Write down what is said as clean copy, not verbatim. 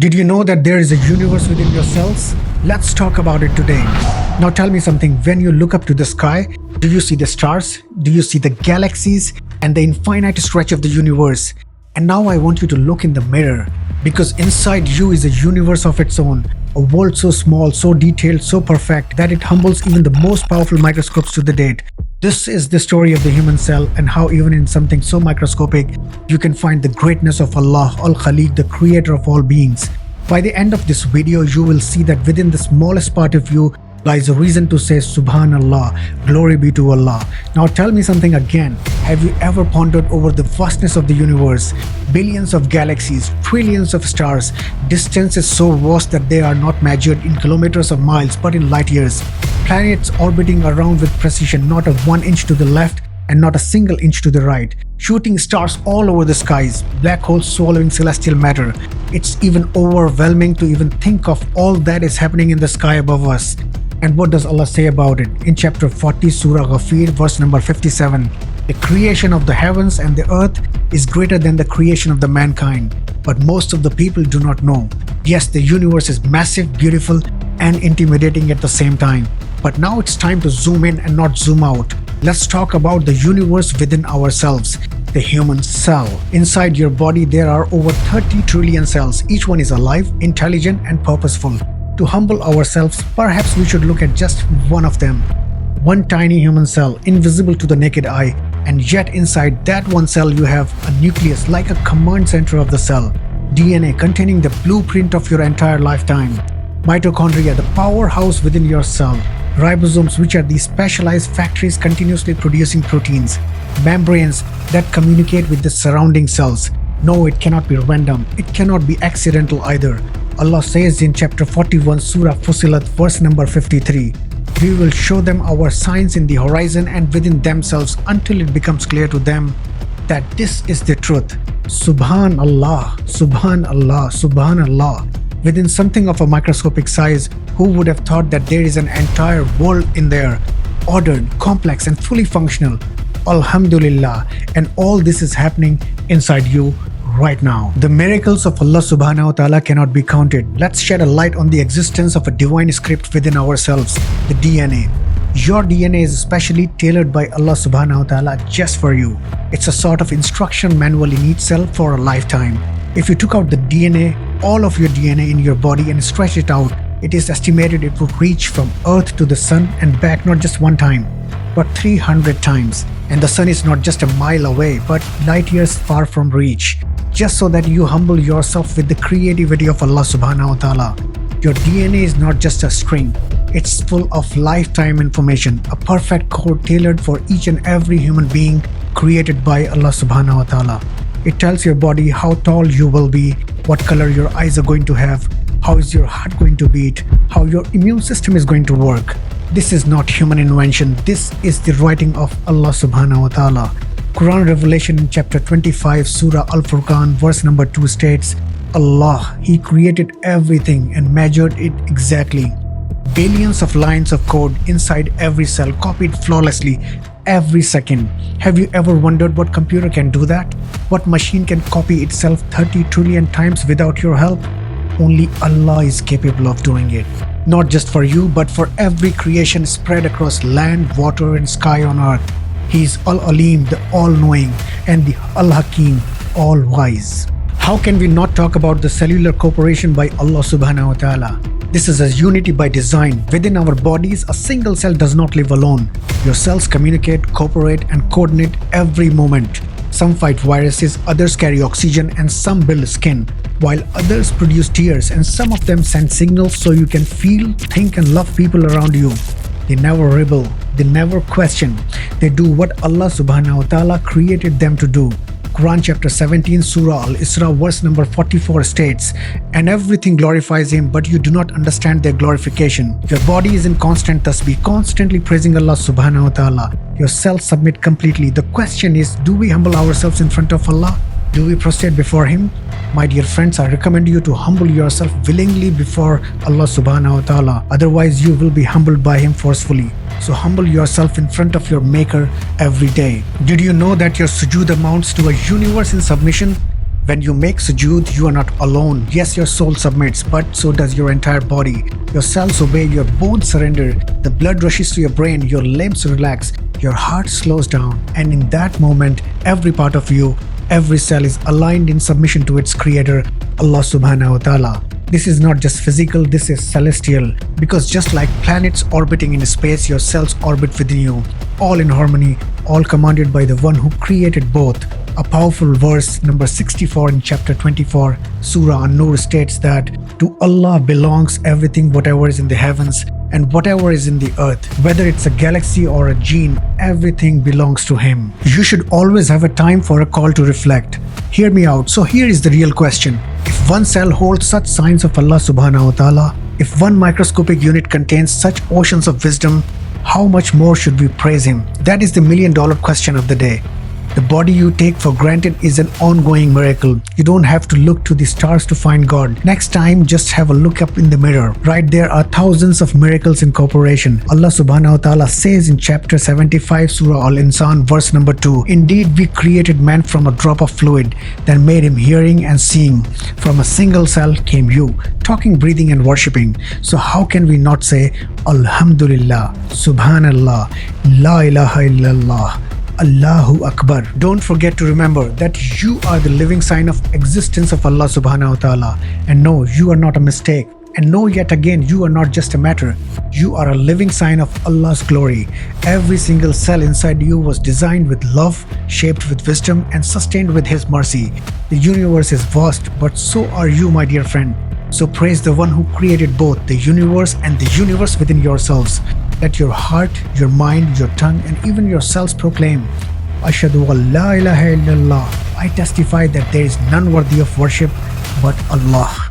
Did you know that there is a universe within your cells? Let's talk about it today. Now tell me something, when you look up to the sky, do you see the stars? Do you see the galaxies and the infinite stretch of the universe? And now I want you to look in the mirror, because inside you is a universe of its own, a world so small, so detailed, so perfect that it humbles even the most powerful microscopes to the date. This is the story of the human cell and how even in something so microscopic, you can find the greatness of Allah Al-Khaliq, the creator of all beings. By the end of this video, you will see that within the smallest part of you lies a reason to say Subhanallah, glory be to Allah. Now tell me something again, have you ever pondered over the vastness of the universe? Billions of galaxies, trillions of stars, distances so vast that they are not measured in kilometers of miles but in light years. Planets orbiting around with precision, not a 1 inch to the left and not a single inch to the right. Shooting stars all over the skies, black holes swallowing celestial matter. It's even overwhelming to even think of all that is happening in the sky above us. And what does Allah say about it? In chapter 40, Surah Ghafir, verse number 57. The creation of the heavens and the earth is greater than the creation of the mankind. But most of the people do not know. Yes, the universe is massive, beautiful, and intimidating at the same time. But now it's time to zoom in and not zoom out. Let's talk about the universe within ourselves, the human cell. Inside your body, there are over 30 trillion cells. Each one is alive, intelligent, and purposeful. To humble ourselves, perhaps we should look at just one of them. One tiny human cell, invisible to the naked eye, and yet inside that one cell you have a nucleus like a command center of the cell. DNA containing the blueprint of your entire lifetime. Mitochondria, the powerhouse within your cell. Ribosomes, which are these specialized factories continuously producing proteins. Membranes that communicate with the surrounding cells. No, it cannot be random. It cannot be accidental either. Allah says in chapter 41, Surah Fussilat, verse number 53, we will show them our signs in the horizon and within themselves until it becomes clear to them that this is the truth. Subhanallah, Subhanallah, Subhanallah. Within something of a microscopic size, who would have thought that there is an entire world in there, ordered, complex and fully functional. Alhamdulillah, and all this is happening inside you right now. The miracles of Allah subhanahu wa ta'ala cannot be counted. Let's shed a light on the existence of a divine script within ourselves, the DNA. Your DNA is specially tailored by Allah subhanahu wa ta'ala just for you. It's a sort of instruction manual in each cell for a lifetime. If you took out the DNA, all of your DNA in your body and stretched it out, it is estimated it would reach from Earth to the Sun and back not just one time, but 300 times. And the Sun is not just a mile away, but light years far from reach. Just so that you humble yourself with the creativity of Allah subhanahu wa ta'ala. Your DNA is not just a string, it's full of lifetime information, a perfect code tailored for each and every human being created by Allah subhanahu wa ta'ala. It tells your body how tall you will be, what color your eyes are going to have, how is your heart going to beat, how your immune system is going to work. This is not human invention, this is the writing of Allah subhanahu wa ta'ala. Quran Revelation in chapter 25, Surah Al-Furqan, verse number 2 states, Allah, He created everything and measured it exactly. Billions of lines of code inside every cell, copied flawlessly every second. Have you ever wondered what computer can do that? What machine can copy itself 30 trillion times without your help? Only Allah is capable of doing it. Not just for you, but for every creation spread across land, water and sky on earth. He is Al-Alim, the all-knowing, and the Al-Hakim, all-wise. How can we not talk about the cellular cooperation by Allah subhanahu wa ta'ala? This is a unity by design. Within our bodies, a single cell does not live alone. Your cells communicate, cooperate, and coordinate every moment. Some fight viruses, others carry oxygen, and some build skin, while others produce tears, and some of them send signals so you can feel, think, and love people around you. They never rebel, they never question. They do what Allah subhanahu wa ta'ala created them to do. Quran chapter 17, Surah Al-Isra, verse number 44 states, and everything glorifies Him, but you do not understand their glorification. Your body is in constant tasbih, constantly praising Allah subhanahu wa ta'ala. Your cells submit completely. The question is, do we humble ourselves in front of Allah? Do we prostrate before Him? My dear friends, I recommend you to humble yourself willingly before Allah subhanahu wa ta'ala. Otherwise, you will be humbled by Him forcefully. So humble yourself in front of your Maker every day. Did you know that your sujood amounts to a universe in submission? When you make sujood, you are not alone. Yes, your soul submits, but so does your entire body. Your cells obey, your bones surrender, the blood rushes to your brain, your limbs relax, your heart slows down, and in that moment, every part of you, every cell is aligned in submission to its creator, Allah subhanahu wa ta'ala. This is not just physical, this is celestial. Because just like planets orbiting in space, your cells orbit within you, all in harmony, all commanded by the one who created both. A powerful verse, number 64 in chapter 24, Surah An-Nur states that to Allah belongs everything, whatever is in the heavens and whatever is in the earth. Whether it's a galaxy or a gene, everything belongs to Him. You should always have a time for a call to reflect. Hear me out. So here is the real question. If one cell holds such signs of Allah subhanahu wa ta'ala, if one microscopic unit contains such oceans of wisdom, how much more should we praise Him? That is the million-dollar question of the day. The body you take for granted is an ongoing miracle. You don't have to look to the stars to find God. Next time, just have a look up in the mirror. Right there are thousands of miracles in corporation. Allah subhanahu wa ta'ala says in chapter 75, Surah Al-Insan, verse number 2, Indeed, we created man from a drop of fluid, then made him hearing and seeing. From a single cell came you, talking, breathing and worshipping. So how can we not say, Alhamdulillah, Subhanallah, La ilaha illallah, Allahu Akbar. Don't forget to remember that you are the living sign of existence of Allah subhanahu wa ta'ala. And no, you are not a mistake. And no, yet again, you are not just a matter. You are a living sign of Allah's glory. Every single cell inside you was designed with love, shaped with wisdom, and sustained with His mercy. The universe is vast, but so are you, my dear friend. So praise the one who created both the universe and the universe within yourselves. Let your heart, your mind, your tongue, and even your cells proclaim, Ashhadu an la ilaha illallah. I testify that there is none worthy of worship but Allah.